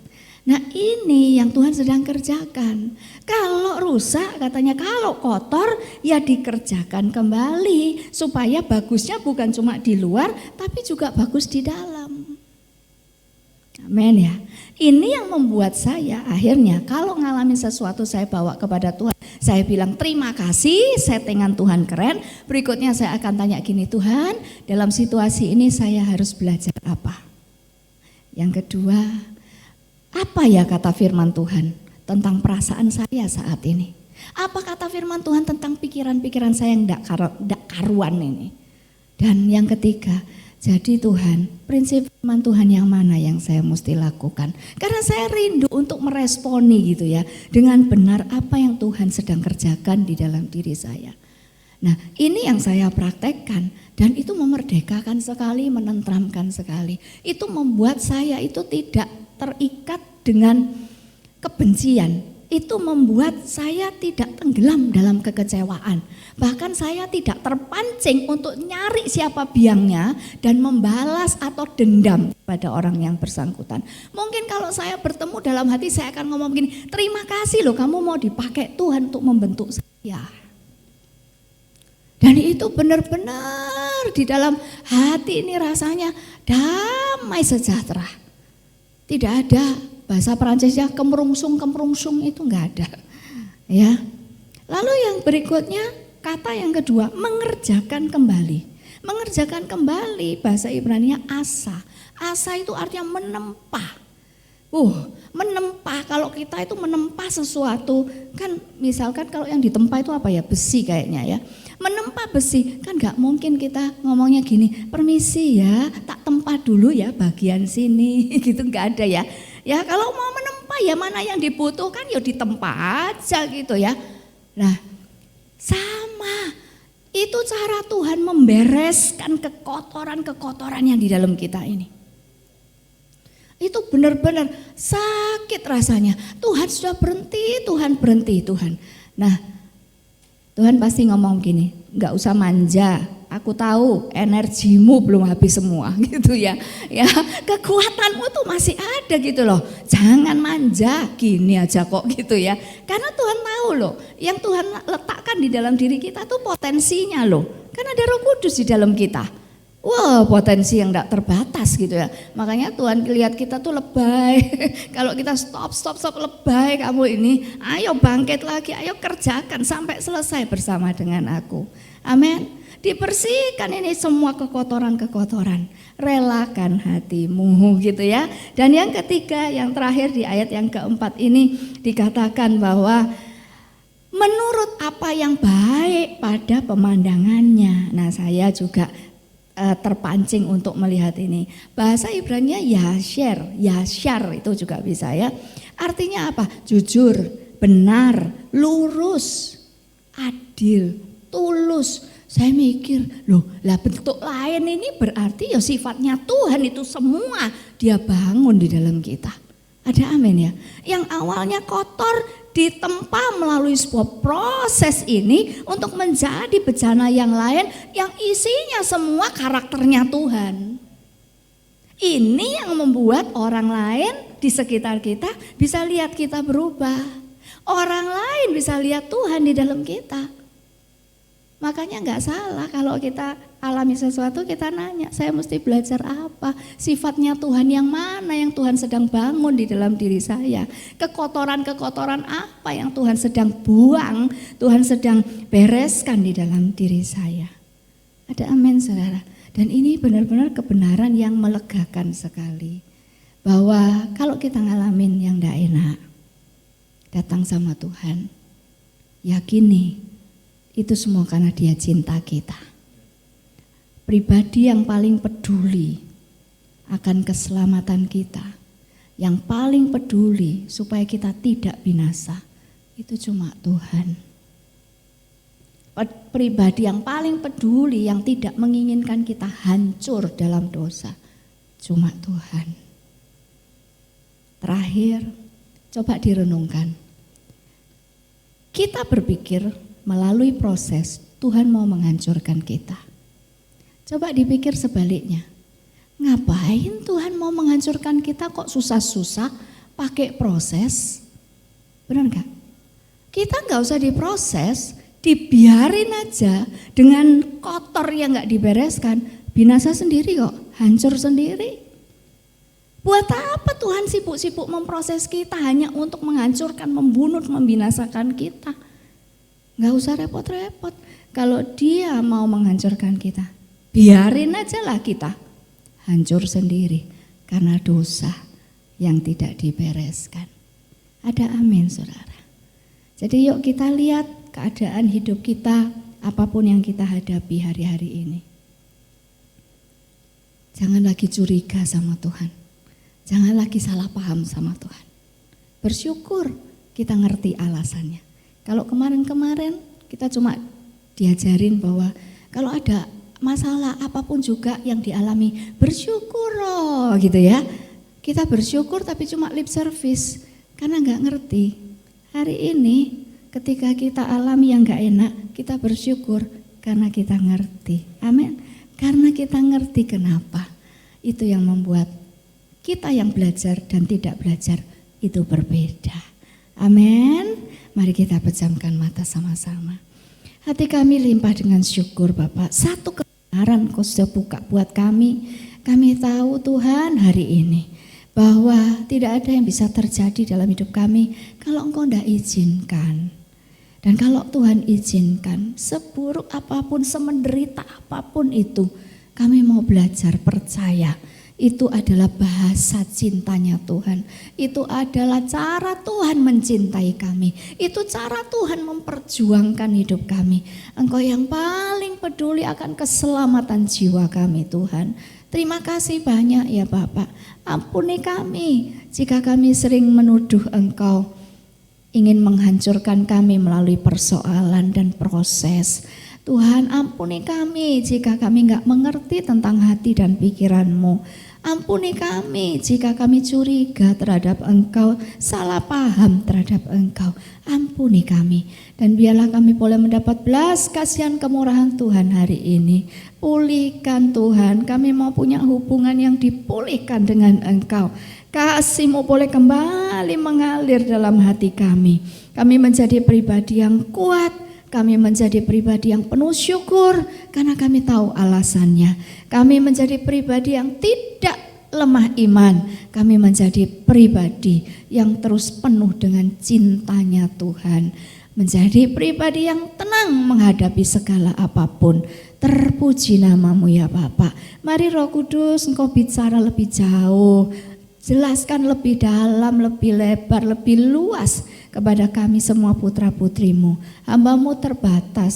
Nah ini yang Tuhan sedang kerjakan. Kalau rusak katanya, kalau kotor ya dikerjakan kembali. Supaya bagusnya bukan cuma di luar, tapi juga bagus di dalam. Amin ya. Ini yang membuat saya akhirnya kalau ngalamin sesuatu saya bawa kepada Tuhan. Saya bilang terima kasih, settingan Tuhan keren. Berikutnya saya akan tanya gini, Tuhan dalam situasi ini saya harus belajar apa? Yang kedua, apa ya kata firman Tuhan tentang perasaan saya saat ini? Apa kata firman Tuhan tentang pikiran-pikiran saya yang tidak karuan ini? Dan yang ketiga, jadi Tuhan, prinsip firman Tuhan yang mana yang saya mesti lakukan? Karena saya rindu untuk meresponi gitu ya, dengan benar apa yang Tuhan sedang kerjakan di dalam diri saya. Nah ini yang saya praktekkan dan itu memerdekakan sekali, menenteramkan sekali. Itu membuat saya itu tidak terikat dengan kebencian. itu membuat saya tidak tenggelam dalam kekecewaan. Bahkan saya tidak terpancing untuk nyari siapa biangnya dan membalas atau dendam pada orang yang bersangkutan. Mungkin kalau saya bertemu dalam hati saya akan ngomong begini, terima kasih loh kamu mau dipakai Tuhan untuk membentuk saya. Dan itu benar-benar di dalam hati ini rasanya damai sejahtera. Tidak ada bahasa Perancisnya kemerungsung itu enggak ada. Ya. Lalu yang berikutnya kata yang kedua mengerjakan kembali. Mengerjakan kembali bahasa Ibraninya asa. Asa itu artinya menempa. Menempa, kalau kita itu menempa sesuatu kan misalkan kalau yang ditempa itu apa ya, besi kayaknya ya. Menempa besi kan gak mungkin kita ngomongnya gini, permisi ya tak tempa dulu ya bagian sini gitu, gak ada ya. Ya kalau mau menempa ya mana yang dibutuhkan ya ditempa aja gitu ya. Nah sama itu cara Tuhan membereskan kekotoran-kekotoran yang di dalam kita ini. Itu benar-benar sakit rasanya. Tuhan sudah berhenti, Tuhan. Nah Tuhan pasti ngomong gini, gak usah manja, aku tahu energimu belum habis semua gitu ya. Ya kekuatanmu tuh masih ada gitu loh, jangan manja gini aja kok gitu ya. Karena Tuhan tahu loh, yang Tuhan letakkan di dalam diri kita tuh potensinya loh. Kan ada Roh Kudus di dalam kita. Wah potensi yang tidak terbatas gitu ya. Makanya Tuhan lihat kita tuh lebay. Kalau kita stop lebay kamu ini. Ayo bangkit lagi, ayo kerjakan sampai selesai bersama dengan aku. Amin. Dibersihkan ini semua kekotoran-kekotoran. Relakan hatimu gitu ya. Dan yang ketiga, yang terakhir di ayat yang keempat ini dikatakan bahwa menurut apa yang baik pada pemandangannya. Nah saya juga terpancing untuk melihat ini. Bahasa Ibraninya yasyar itu juga bisa ya. Artinya apa? Jujur, benar, lurus, adil, tulus. Saya mikir, loh lah bentuk lain ini berarti ya sifatnya Tuhan itu semua dia bangun di dalam kita. Ada amin ya. Yang awalnya kotor ditempa melalui sebuah proses ini untuk menjadi bejana yang lain yang isinya semua karakternya Tuhan. Ini yang membuat orang lain di sekitar kita bisa lihat kita berubah. Orang lain bisa lihat Tuhan di dalam kita. Makanya nggak salah kalau kita alami sesuatu kita nanya, saya mesti belajar apa? Sifatnya Tuhan yang mana yang Tuhan sedang bangun di dalam diri saya? Kekotoran-kekotoran apa yang Tuhan sedang buang, Tuhan sedang bereskan di dalam diri saya? Ada amin saudara. Dan ini benar-benar kebenaran yang melegakan sekali. Bahwa kalau kita ngalamin yang tidak enak, datang sama Tuhan, yakini itu semua karena Dia cinta kita. Pribadi yang paling peduli akan keselamatan kita, yang paling peduli supaya kita tidak binasa, itu cuma Tuhan. Pribadi yang paling peduli, yang tidak menginginkan kita hancur dalam dosa, cuma Tuhan. Terakhir, coba direnungkan. Kita berpikir melalui proses Tuhan mau menghancurkan kita. Coba dipikir sebaliknya. Ngapain Tuhan mau menghancurkan kita kok susah-susah pakai proses? Benar gak? Kita gak usah diproses, dibiarin aja dengan kotor yang gak dibereskan. Binasa sendiri kok, hancur sendiri. Buat apa Tuhan sibuk-sibuk memproses kita hanya untuk menghancurkan, membunuh, membinasakan kita? Gak usah repot-repot. Kalau Dia mau menghancurkan kita, biarin aja lah kita hancur sendiri karena dosa yang tidak dibereskan. Ada amin saudara. Jadi yuk kita lihat keadaan hidup kita, apapun yang kita hadapi hari-hari ini. Jangan lagi curiga sama Tuhan. Jangan lagi salah paham sama Tuhan. Bersyukur kita ngerti alasannya. Kalau kemarin-kemarin kita cuma diajarin bahwa kalau ada masalah apapun juga yang dialami, bersyukur loh gitu ya. Kita bersyukur tapi cuma lip service karena nggak ngerti. Hari ini ketika kita alami yang gak enak, kita bersyukur karena kita ngerti. Amin. Karena kita ngerti kenapa. Itu yang membuat kita yang belajar dan tidak belajar itu berbeda. Amin. Mari kita pejamkan mata sama-sama. Hati kami limpah dengan syukur Bapak. Satu kebenaran Kau sudah buka buat kami. Kami tahu Tuhan hari ini bahwa tidak ada yang bisa terjadi dalam hidup kami kalau Engkau tidak izinkan. Dan kalau Tuhan izinkan, seburuk apapun, semenderita apapun itu, kami mau belajar percaya. Itu adalah bahasa cintanya Tuhan. Itu adalah cara Tuhan mencintai kami. Itu cara Tuhan memperjuangkan hidup kami. Engkau yang paling peduli akan keselamatan jiwa kami Tuhan. Terima kasih banyak ya Bapak. Ampuni kami jika kami sering menuduh Engkau ingin menghancurkan kami melalui persoalan dan proses. Tuhan ampuni kami jika kami enggak mengerti tentang hati dan pikiran-Mu. Ampuni kami jika kami curiga terhadap Engkau, salah paham terhadap Engkau. Ampuni kami dan biarlah kami boleh mendapat belas kasihan kemurahan Tuhan hari ini. Pulihkan Tuhan, kami mau punya hubungan yang dipulihkan dengan Engkau. Kasih-Mu boleh kembali mengalir dalam hati kami. Kami menjadi pribadi yang kuat. Kami menjadi pribadi yang penuh syukur karena kami tahu alasannya. Kami menjadi pribadi yang tidak lemah iman. Kami menjadi pribadi yang terus penuh dengan cintanya Tuhan. Menjadi pribadi yang tenang menghadapi segala apapun. Terpuji nama-Mu ya Bapak. Mari Roh Kudus Engkau bicara lebih jauh. Jelaskan lebih dalam, lebih lebar, lebih luas kepada kami semua putra-putrimu. Hamba-Mu terbatas,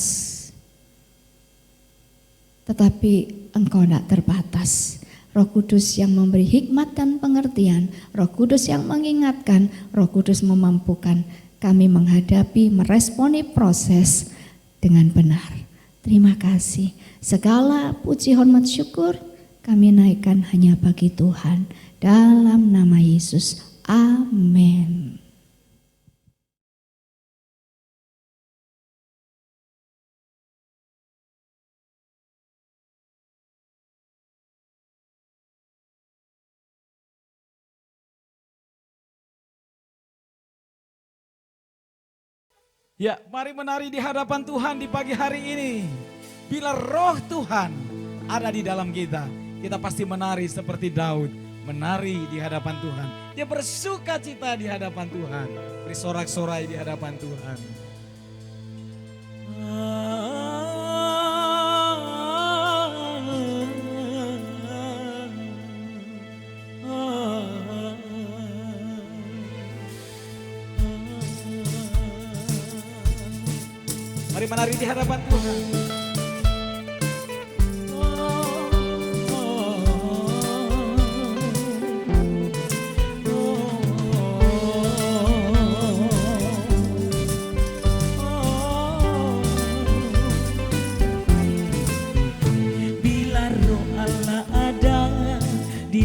tetapi Engkau tidak terbatas. Roh Kudus yang memberi hikmat dan pengertian, Roh Kudus yang mengingatkan, Roh Kudus memampukan kami menghadapi, meresponi proses dengan benar. Terima kasih. Segala puji hormat syukur kami naikkan hanya bagi Tuhan. Dalam nama Yesus, amin. Ya, mari menari di hadapan Tuhan di pagi hari ini. Bila roh Tuhan ada di dalam kita, kita pasti menari seperti Daud. Menari di hadapan Tuhan. Dia bersuka cita di hadapan Tuhan. Bersorak-sorai di hadapan Tuhan. Mari menari di hadapan Tuhan.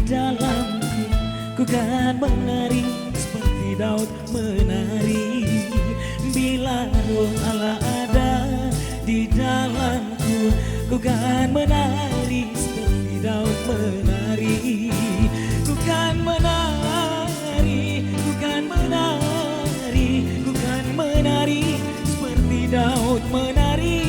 Dalamku ku kan menari seperti Daud menari. Bila roh Allah ada di dalamku, ku kan menari seperti Daud menari. Ku kan menari, ku kan menari, ku kan menari seperti Daud menari.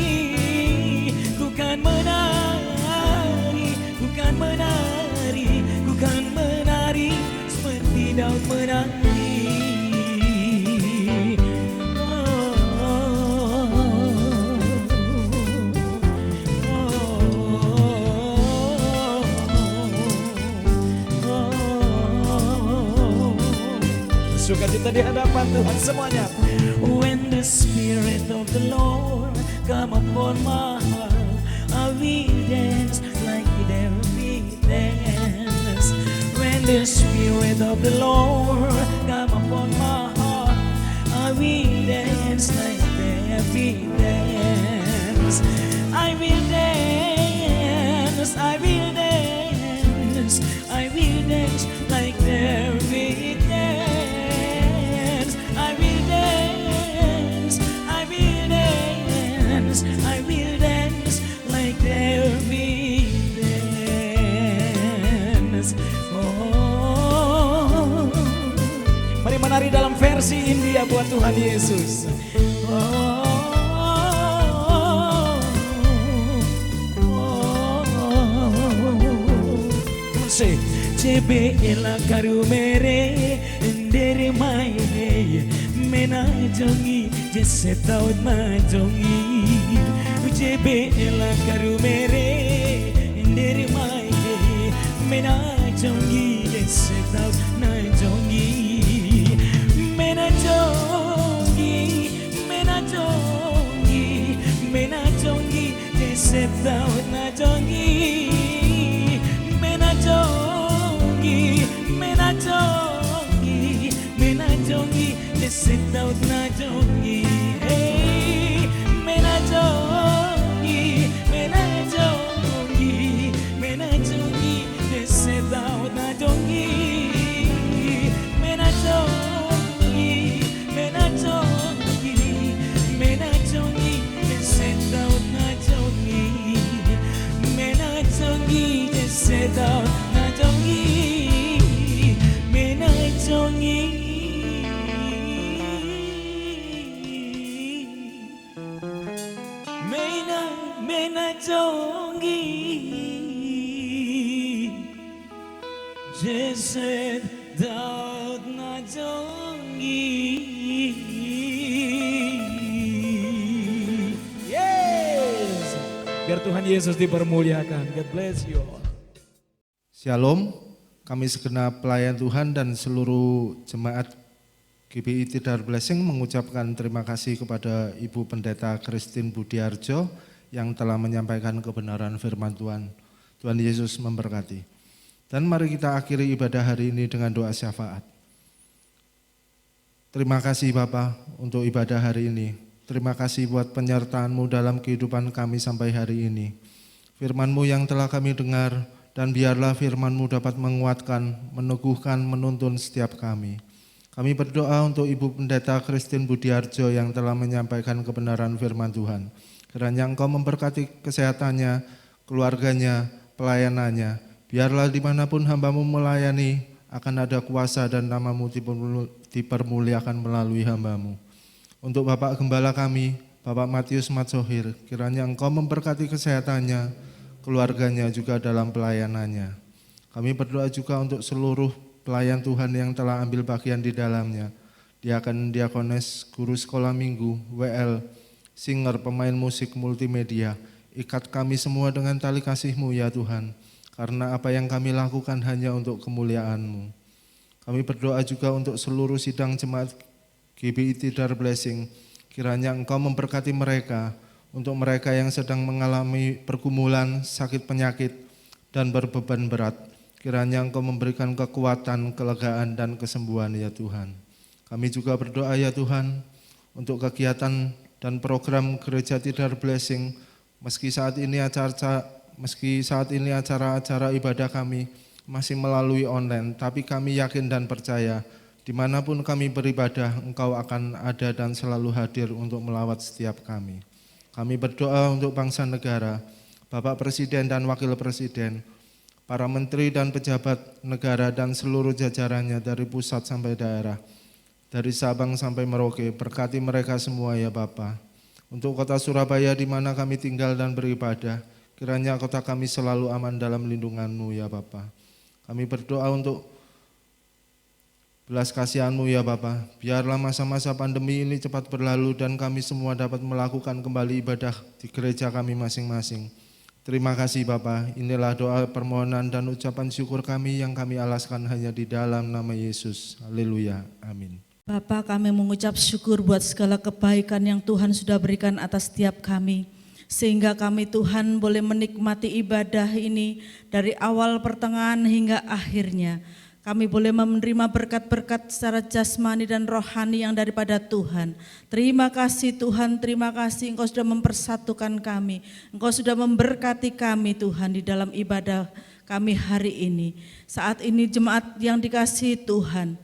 Ku kan menari, ku kan menari, kan menari seperti Daud menari. Sukacita di hadapan Tuhan semuanya. When the Spirit of the Lord come upon my heart, I will dance like there be dance. When the Spirit of the Lord come upon my heart, I will dance like there be dance. I will dance, I will dance, I will dance like there be dance. I will dance. dance, I will dance like there be dance. Oh, Mari menari dalam versi India buat Tuhan Yesus. Say, Chebe ela karu mere ndere mai mena jongi jesse taud ma jongi. Chebe ela karu mere ndere mai mena jongi jesse taud na jongi. Mena jongi, mena jongi, mena jongi jesse taud na jongi. Mena jongi, sit out na jongi. Hey, mena jongi, sit out na jongi. Mena jongi, sit out na jongi. Mena jongi, sit out na jongi. Mena jongi. Mena jongi. Jesse Daud na jongi. Yes. Biar Tuhan Yesus dipermuliakan. God bless you all. Shalom, kami segenap pelayan Tuhan dan seluruh jemaat GBI Tidar Blessing mengucapkan terima kasih kepada Ibu Pendeta Christine Budiarjo yang telah menyampaikan kebenaran firman Tuhan. Tuhan Yesus memberkati. Dan mari kita akhiri ibadah hari ini dengan doa syafaat. Terima kasih Bapa untuk ibadah hari ini. Terima kasih buat penyertaan-Mu dalam kehidupan kami sampai hari ini. Firman-Mu yang telah kami dengar, dan biarlah firman-Mu dapat menguatkan, meneguhkan, menuntun setiap kami. Kami berdoa untuk Ibu Pendeta Christine Budiarjo yang telah menyampaikan kebenaran firman Tuhan. Kiranya Engkau memberkati kesehatannya, keluarganya, pelayanannya. Biarlah dimanapun hamba-Mu melayani, akan ada kuasa dan nama-Mu dipermuliakan melalui hamba-Mu. Untuk Bapak Gembala kami, Bapak Matius Matsohir, kiranya Engkau memberkati kesehatannya, keluarganya juga dalam pelayanannya. Kami berdoa juga untuk seluruh pelayan Tuhan yang telah ambil bagian di dalamnya. Diakon, diakones, guru sekolah minggu, WL, singer, pemain musik, multimedia. Ikat kami semua dengan tali kasih-Mu ya Tuhan, karena apa yang kami lakukan hanya untuk kemuliaan-Mu. Kami berdoa juga untuk seluruh sidang jemaat GBI Tidar Blessing. Kiranya Engkau memberkati mereka, untuk mereka yang sedang mengalami pergumulan, sakit penyakit, dan berbeban berat. Kiranya Engkau memberikan kekuatan, kelegaan, dan kesembuhan ya Tuhan. Kami juga berdoa ya Tuhan untuk kegiatan dan program Gereja Tidar Blessing. Meski saat ini acara-acara ibadah kami masih melalui online, tapi kami yakin dan percaya dimanapun kami beribadah, Engkau akan ada dan selalu hadir untuk melawat setiap kami. Kami berdoa untuk bangsa negara, Bapak Presiden dan Wakil Presiden, para menteri dan pejabat negara dan seluruh jajarannya dari pusat sampai daerah, dari Sabang sampai Merauke, berkati mereka semua ya Bapa. Untuk kota Surabaya di mana kami tinggal dan beribadah, kiranya kota kami selalu aman dalam lindungan-Mu ya Bapa. Kami berdoa untuk belas kasihan-Mu ya Bapa. Biarlah masa-masa pandemi ini cepat berlalu dan kami semua dapat melakukan kembali ibadah di gereja kami masing-masing. Terima kasih Bapa. Inilah doa permohonan dan ucapan syukur kami yang kami alaskan hanya di dalam nama Yesus. Haleluya. Amin. Bapa, kami mengucap syukur buat segala kebaikan yang Tuhan sudah berikan atas setiap kami. Sehingga kami Tuhan boleh menikmati ibadah ini dari awal, pertengahan hingga akhirnya. Kami boleh menerima berkat-berkat secara jasmani dan rohani yang daripada Tuhan. Terima kasih Tuhan, terima kasih Engkau sudah mempersatukan kami. Engkau sudah memberkati kami Tuhan di dalam ibadah kami hari ini. Saat ini jemaat yang dikasihi Tuhan,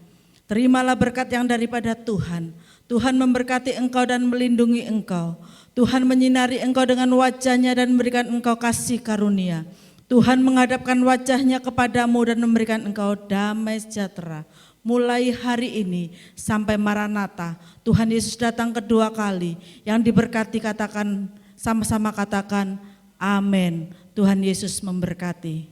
terimalah berkat yang daripada Tuhan. Tuhan memberkati engkau dan melindungi engkau. Tuhan menyinari engkau dengan wajah-Nya dan memberikan engkau kasih karunia. Tuhan menghadapkan wajah-Nya kepadamu dan memberikan engkau damai sejahtera. Mulai hari ini sampai Maranatha, Tuhan Yesus datang kedua kali. Yang diberkati katakan, sama-sama katakan, amin. Tuhan Yesus memberkati.